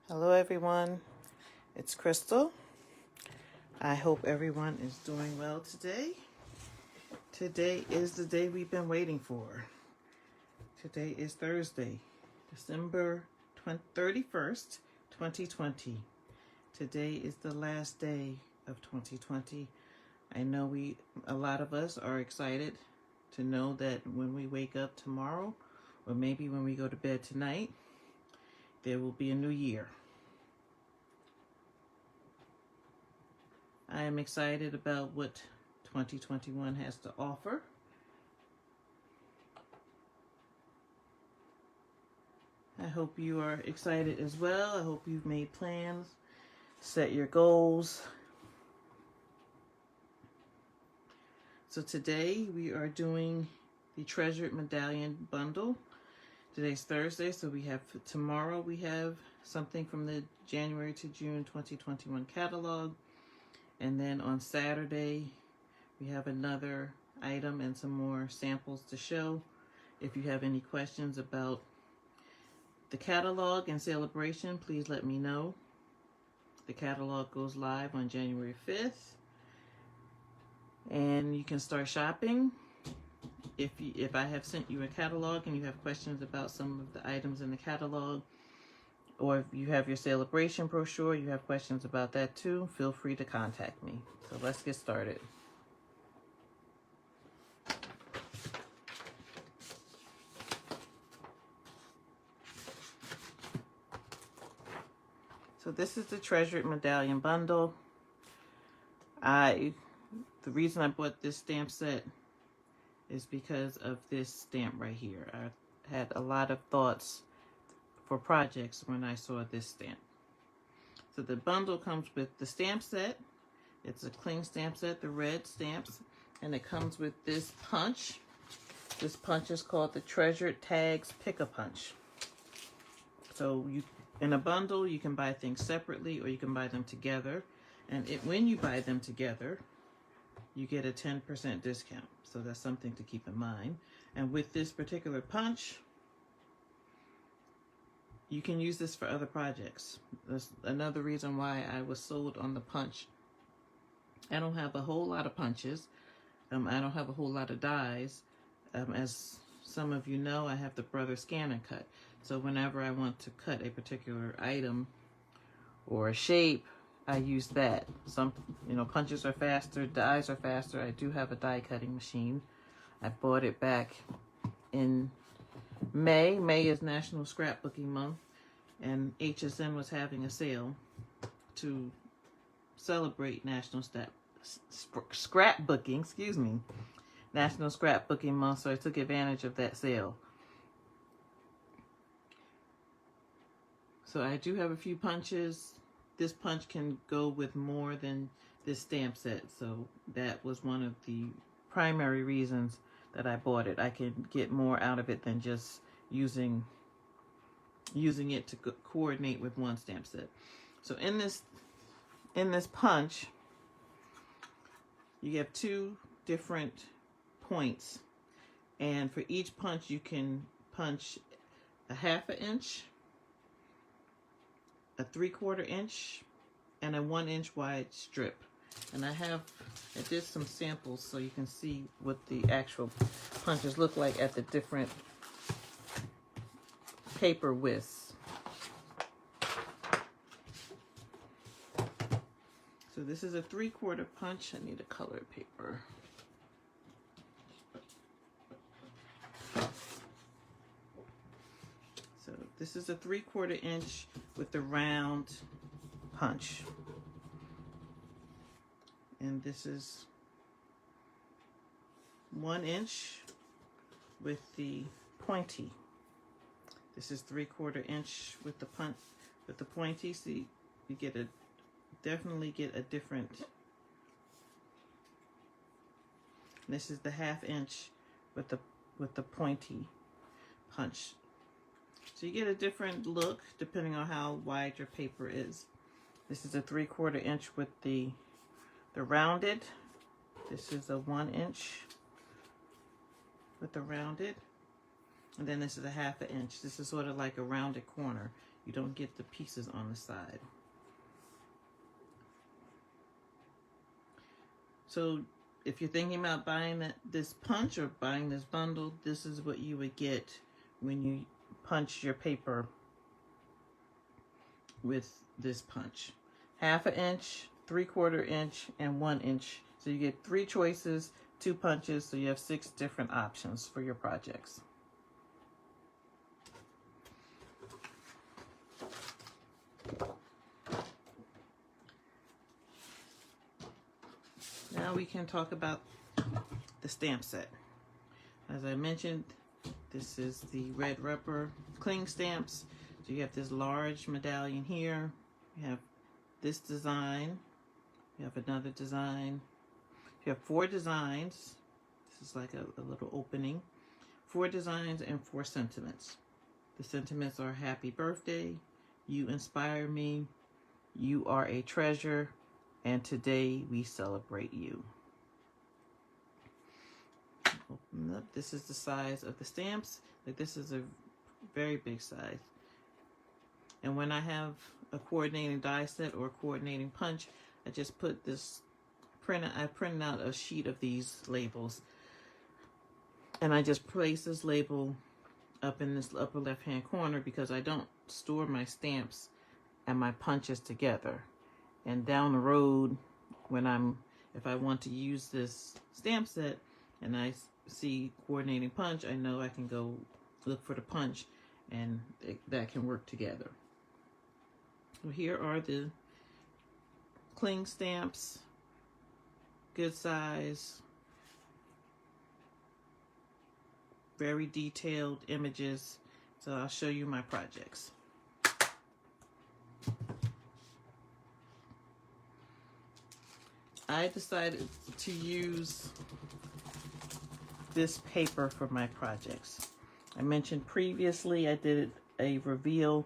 Hello everyone, it's Crystal. I hope everyone is doing well today. Today is the day we've been waiting for. Today is Thursday, December 31st, 2020. Today is the last day of 2020. I know a lot of us are excited to know that when we wake up tomorrow, or maybe when we go to bed tonight, there will be a new year. I am excited about what 2021 has to offer. I hope you are excited as well. I hope you've made plans, set your goals. So today we are doing the Treasured Medallion Bundle. Today's Thursday, so tomorrow we have something from the January to June 2021 catalog. And then on Saturday, we have another item and some more samples to show. If you have any questions about the catalog and Sale-a-bration, please let me know. The catalog goes live on January 5th. And you can start shopping. If I have sent you a catalog and you have questions about some of the items in the catalog, or if you have your Sale-a-bration brochure, you have questions about that too, feel free to contact me. So let's get started. So this is the Treasured Medallion Bundle. The reason I bought this stamp set is because of this stamp right here. I had a lot of thoughts for projects when I saw this stamp. So the bundle comes with the stamp set. It's a cling stamp set, the red stamps, and it comes with this punch. This punch is called the Treasured Tags Pick-a-Punch. So in a bundle, you can buy things separately or you can buy them together. And when you buy them together, you get a 10% discount. So that's something to keep in mind. And with this particular punch, you can use this for other projects. That's another reason why I was sold on the punch. I don't have a whole lot of punches. I don't have a whole lot of dies. As some of you know, I have the Brother Scan and Cut. So whenever I want to cut a particular item or a shape, I use that. Some, punches are faster, dies are faster. I do have a die cutting machine. I bought it back in May. May is National Scrapbooking Month, and HSN was having a sale to celebrate National Scrapbooking, National Scrapbooking Month, so I took advantage of that sale. So I do have a few punches. This punch can go with more than this stamp set, so that was one of the primary reasons that I bought it. I can get more out of it than just using it to coordinate with one stamp set. So in this punch, you have two different points, and for each punch you can punch a 1/2 inch, a 3/4 inch, and a 1 inch wide strip. And I did some samples so you can see what the actual punches look like at the different paper widths. So this is a 3/4 punch. I need a colored paper. So this is a 3/4 inch with the round punch. And this is 1 inch with the pointy. This is 3/4 inch with the pointy. See, you definitely get a different. This is the 1/2 inch with the pointy punch. So you get a different look depending on how wide your paper is. This is a 3/4 inch with the rounded. This is a 1 inch with the rounded. And then this is a 1/2 inch. This is sort of like a rounded corner. You don't get the pieces on the side. So if you're thinking about buying this punch or buying this bundle, this is what you would get when you punch your paper with this punch. 1/2 inch, 3/4 inch, and 1 inch. So you get 3 choices, 2 punches, so you have 6 different options for your projects. Now we can talk about the stamp set. As I mentioned, this is the red rubber cling stamps. So you have this large medallion here. You have this design. You have another design. You have 4 designs. This is like a little opening. 4 designs and 4 sentiments. The sentiments are happy birthday, you inspire me, you are a treasure, and today we celebrate you. Open up. This is the size of the stamps. Like, this is a very big size. And when I have a coordinating die set or a coordinating punch, I just put this I printed out a sheet of these labels, and I just place this label up in this upper left hand corner because I don't store my stamps and my punches together. And down the road, if I want to use this stamp set and I see coordinating punch, I know I can go look for the punch, and that can work together. So here are the cling stamps, good size, very detailed images. So I'll show you my projects. I decided to use this paper for my projects. I mentioned previously I did a reveal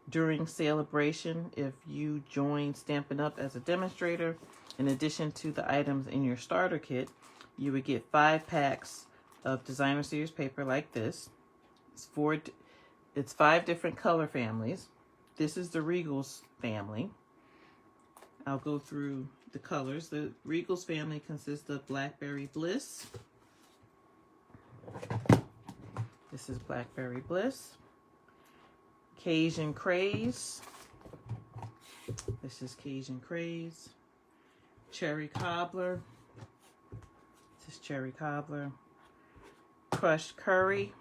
during Sale-a-bration. If you join Stampin' Up as a demonstrator, in addition to the items in your starter kit, you would get 5 packs of designer series paper like this. It's 5 different color families. This is the Regals family. I'll go through the colors. The Regals family consists of Blackberry Bliss. This is Blackberry Bliss. Cajun Craze. This is Cajun Craze. Cherry Cobbler. This is Cherry Cobbler. Crushed Curry.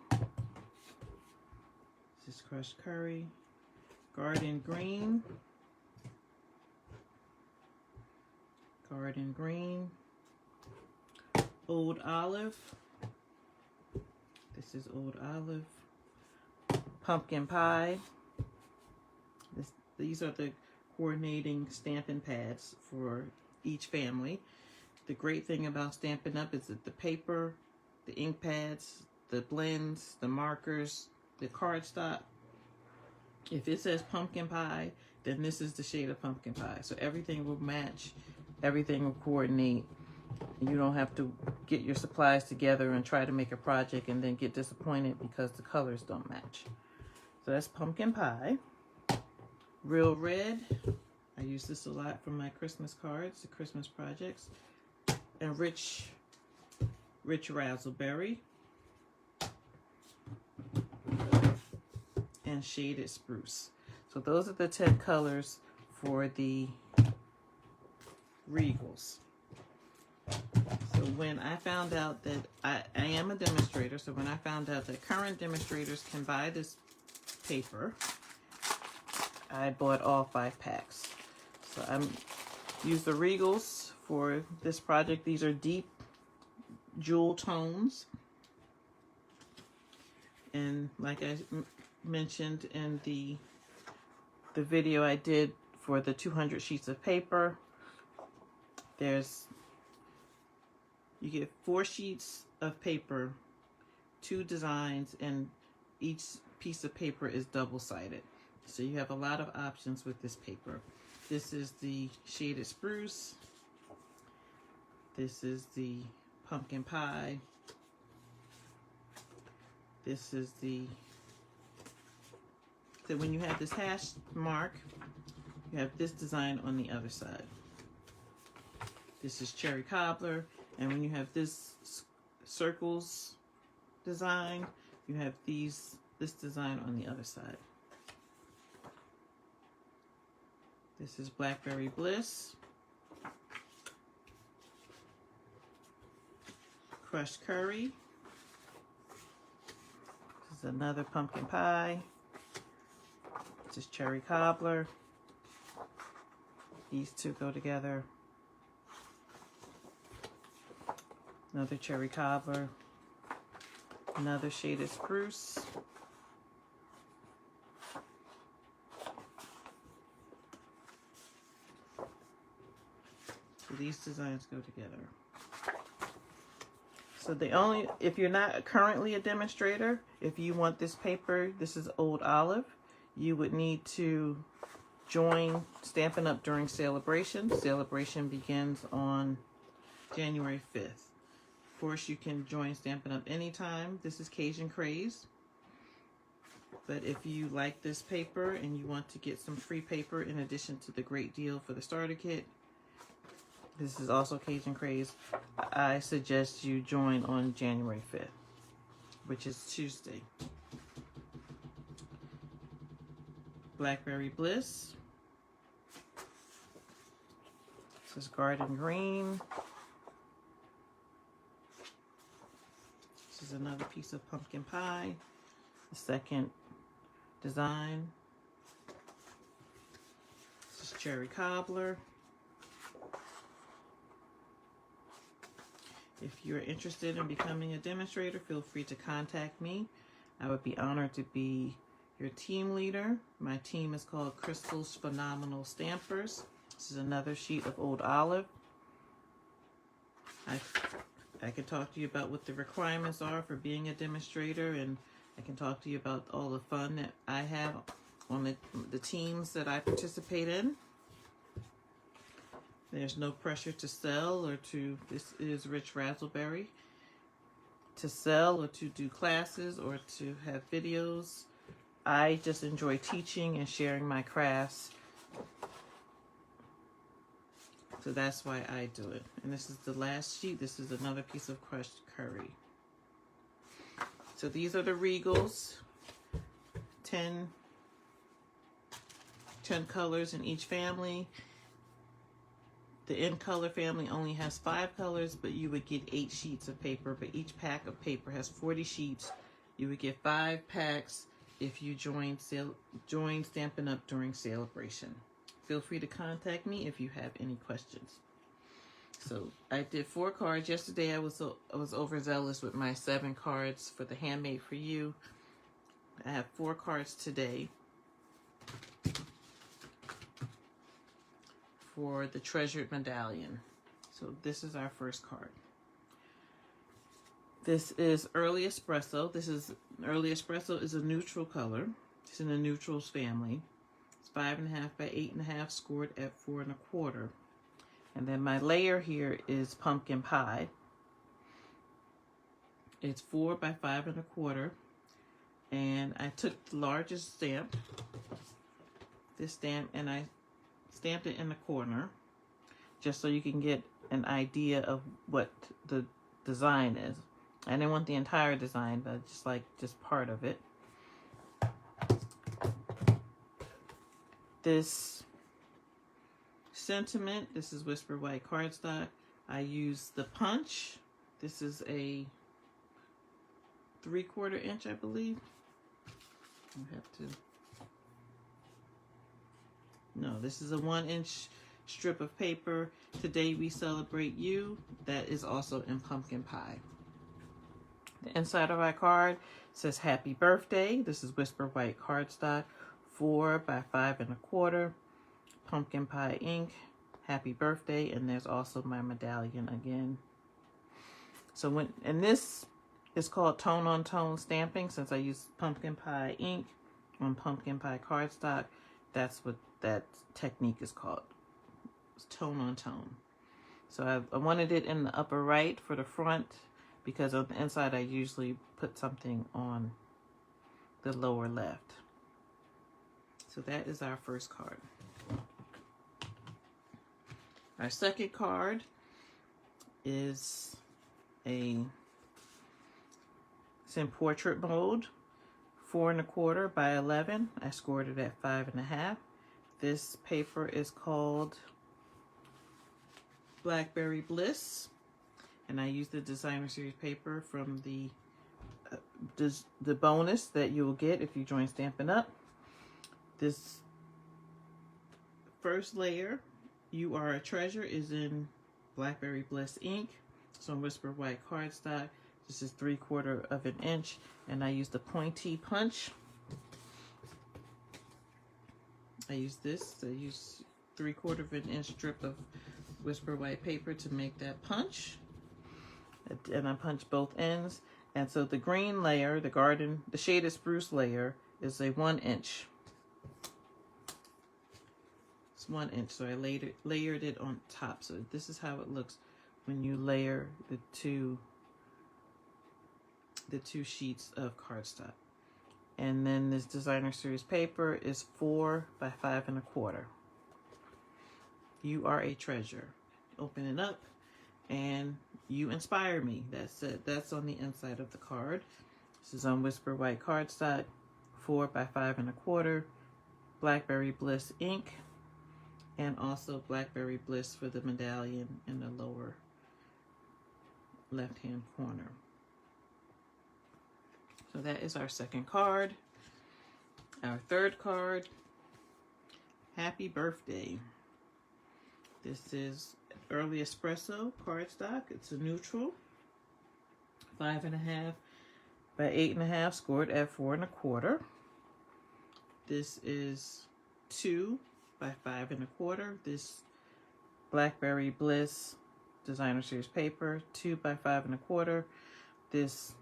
This is Crushed Curry. Garden Green. Garden Green. Old Olive. This is Old Olive. Pumpkin Pie. These are the coordinating stamping pads for each family. The great thing about Stampin' Up is that the paper, the ink pads, the blends, the markers, the cardstock, if it says pumpkin pie, then this is the shade of pumpkin pie. So everything will match, everything will coordinate. You don't have to get your supplies together and try to make a project and then get disappointed because the colors don't match. So that's pumpkin pie. Real Red. I use this a lot for my Christmas cards, the Christmas projects. And Rich Razzleberry. And Shaded Spruce. So those are the 10 colors for the Regals. So when I found out that I am a demonstrator, so when I found out that current demonstrators can buy this paper, I bought all 5 packs. So I'm use the Regals for this project. These are deep jewel tones. And like I mentioned in the video I did for the 200 sheets of paper, you get 4 sheets of paper, 2 designs, and each piece of paper is double-sided. So you have a lot of options with this paper. This is the Shaded Spruce. This is the Pumpkin Pie. This is so when you have this hash mark, you have this design on the other side. This is cherry cobbler, and when you have this circles design, you have this design on the other side. This is Blackberry Bliss, crushed curry. This is another pumpkin pie. This is cherry cobbler. These two go together. Another cherry cobbler. Another shaded spruce. So these designs go together. So if you're not currently a demonstrator, if you want this paper, this is Old Olive, you would need to join Stampin' Up during Sale-a-bration. Sale-a-bration begins on January 5th. Of course, you can join Stampin' Up anytime. This is Cajun Craze. But if you like this paper and you want to get some free paper in addition to the great deal for the starter kit, this is also Cajun Craze. I suggest you join on January 5th, which is Tuesday. Blackberry Bliss. This is Garden Green. This is another piece of pumpkin pie. The second design. This is cherry cobbler. If you're interested in becoming a demonstrator, feel free to contact me. I would be honored to be your team leader. My team is called Crystal's Phenomenal Stampers. This is another sheet of Old Olive. I can talk to you about what the requirements are for being a demonstrator, and I can talk to you about all the fun that I have on the teams that I participate in. There's no pressure to sell or this is Rich Razzleberry, to sell or to do classes or to have videos. I just enjoy teaching and sharing my crafts. So that's why I do it. And this is the last sheet. This is another piece of crushed curry. So these are the Regals. 10 colors in each family. The in color family only has 5 colors, but you would get 8 sheets of paper. But each pack of paper has 40 sheets. You would get 5 packs if you join Stampin' Up during Sale-a-bration. Feel free to contact me if you have any questions. So I did 4 cards yesterday. I was overzealous with my 7 cards for the Handmade for You. I have 4 cards today for the Treasured Medallion. So this is our first card. This is Early Espresso. Early Espresso is a neutral color. It's in the neutrals family. It's 5.5 by 8.5, scored at 4 1/4. And then my layer here is Pumpkin Pie. It's 4 by 5 1/4. And I took the largest stamp, this stamp, and I stamped it in the corner just so you can get an idea of what the design is. I didn't want the entire design, but just part of it. This sentiment, this is Whisper White cardstock. I use the punch. This is a 3/4 inch, I believe. No, this is a 1 inch strip of paper. Today we celebrate you. That is also in pumpkin pie. The inside of our card says Happy Birthday. This is Whisper White cardstock, 4 by 5 1/4. Pumpkin pie ink. Happy birthday. And there's also my medallion again. So and this is called tone on tone stamping, since I use pumpkin pie ink on pumpkin pie cardstock. That's what that technique is called. It's tone on tone. So I wanted it in the upper right for the front because on the inside I usually put something on the lower left. So that is our first card. Our second card is it's in portrait mode, 4 1/4 by 11. I scored it at 5 1/2. This paper is called Blackberry Bliss, and I use the designer series paper from the bonus that you will get if you join Stampin' Up. This first layer, You Are a Treasure, is in Blackberry Bliss ink. So on Whisper White cardstock. This is 3/4 of an inch, and I use the pointy punch. I use 3/4 of an inch strip of Whisper White paper to make that punch, and I punch both ends. And so the green layer, the shaded spruce layer, is a 1 inch. It's 1 inch, so I layered it on top. So this is how it looks when you layer the two sheets of cardstock. And then this designer series paper is 4 by 5 1/4. You Are a Treasure. Open it up, and you inspire me. That's it. That's on the inside of the card. This is on Whisper White cardstock, 4 by 5 1/4, Blackberry Bliss ink, and also Blackberry Bliss for the medallion in the lower left-hand corner. So that is our second card. Our third card, Happy Birthday. This is Early Espresso cardstock. It's a neutral, 5 1/2 by 8 1/2, scored at 4 1/4. This is 2 by 5 1/4. This Blackberry Bliss designer series paper, 2 by 5 1/4. This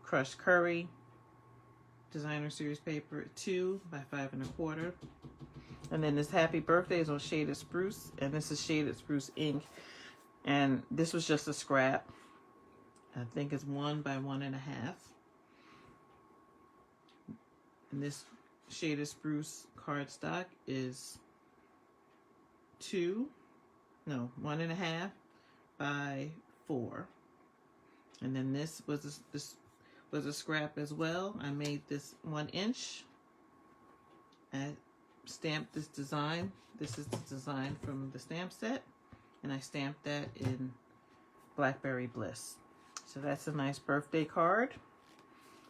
Crushed Curry designer series paper, 2 by 5 1/4. And then this Happy Birthday is on Shaded Spruce, and this is Shaded Spruce ink. And this was just a scrap. I think it's 1 by 1 1/2. And this Shaded Spruce cardstock is 1 1/2 by 4. And then this was a scrap as well. I made this 1 inch. I stamped this design. This is the design from the stamp set, and I stamped that in Blackberry Bliss. So that's a nice birthday card.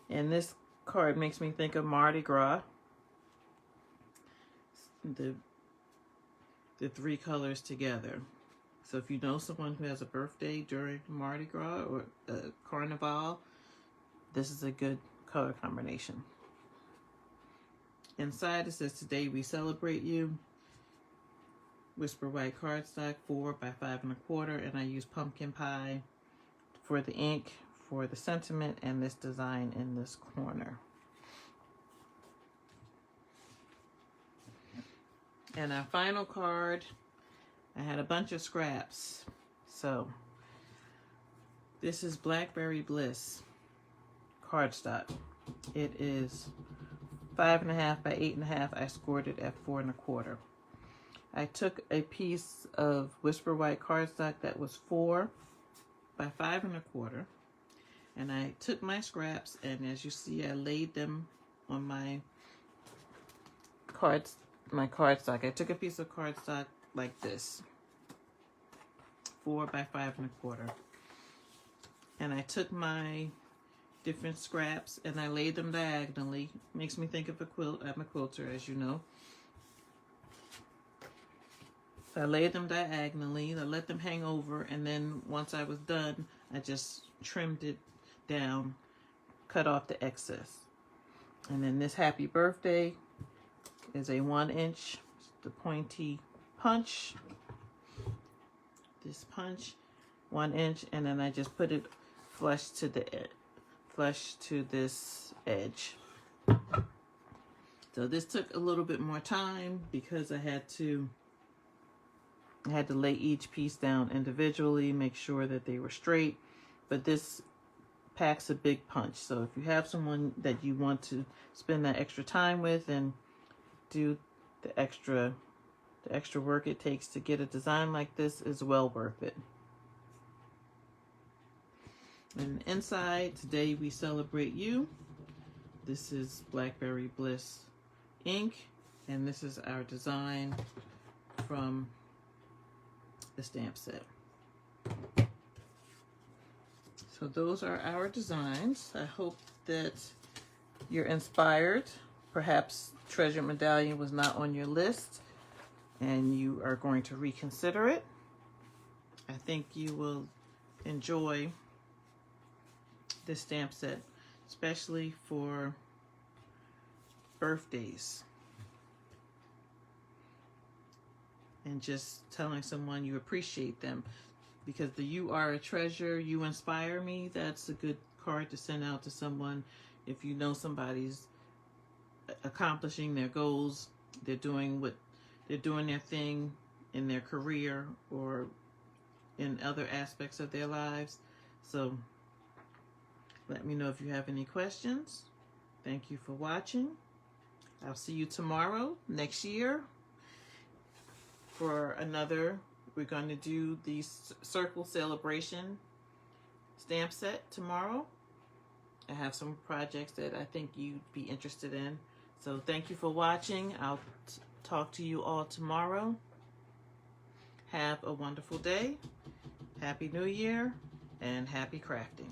And this card makes me think of Mardi Gras. The 3 colors together. So if you know someone who has a birthday during Mardi Gras or Carnival, this is a good color combination. Inside it says, Today We Celebrate You. Whisper White cardstock, 4 by 5 1/4, and I use pumpkin pie for the ink, for the sentiment, and this design in this corner. And our final card, I had a bunch of scraps. So this is Blackberry Bliss cardstock. It is 5 1/2 by 8 1/2. I scored it at 4 1/4. I took a piece of Whisper White cardstock that was 4 by 5 1/4, and I took my scraps, and as you see, I laid them on my cardstock. I took a piece of cardstock like this, 4 by 5 1/4, and I took my different scraps and I laid them diagonally. Makes me think of a quilt. I'm a quilter, as you know. So I laid them diagonally. I let them hang over, and then once I was done, I just trimmed it down, cut off the excess. And then this Happy Birthday is a 1 inch, the pointy punch. This punch, 1 inch, and then I just put it flush to this edge. So this took a little bit more time because I had to lay each piece down individually, make sure that they were straight. But this packs a big punch. So if you have someone that you want to spend that extra time with and do the extra work it takes to get a design like this, is well worth it. And inside, today we celebrate you. This is Blackberry Bliss ink, and this is our design from the stamp set. So those are our designs. I hope that you're inspired. Perhaps Treasured Medallion was not on your list and you are going to reconsider it. I think you will enjoy this stamp set, especially for birthdays. And just telling someone you appreciate them, because the "you are a treasure, you inspire me," that's a good card to send out to someone. If you know somebody's accomplishing their goals, they're doing their thing in their career or in other aspects of their lives. So let me know if you have any questions. Thank you for watching. I'll see you tomorrow next year for another. We're going to do the Circle Sale-a-bration stamp set tomorrow. I have some projects that I think you'd be interested in. So thank you for watching. I'll talk to you all tomorrow. Have a wonderful day. Happy New Year and happy crafting.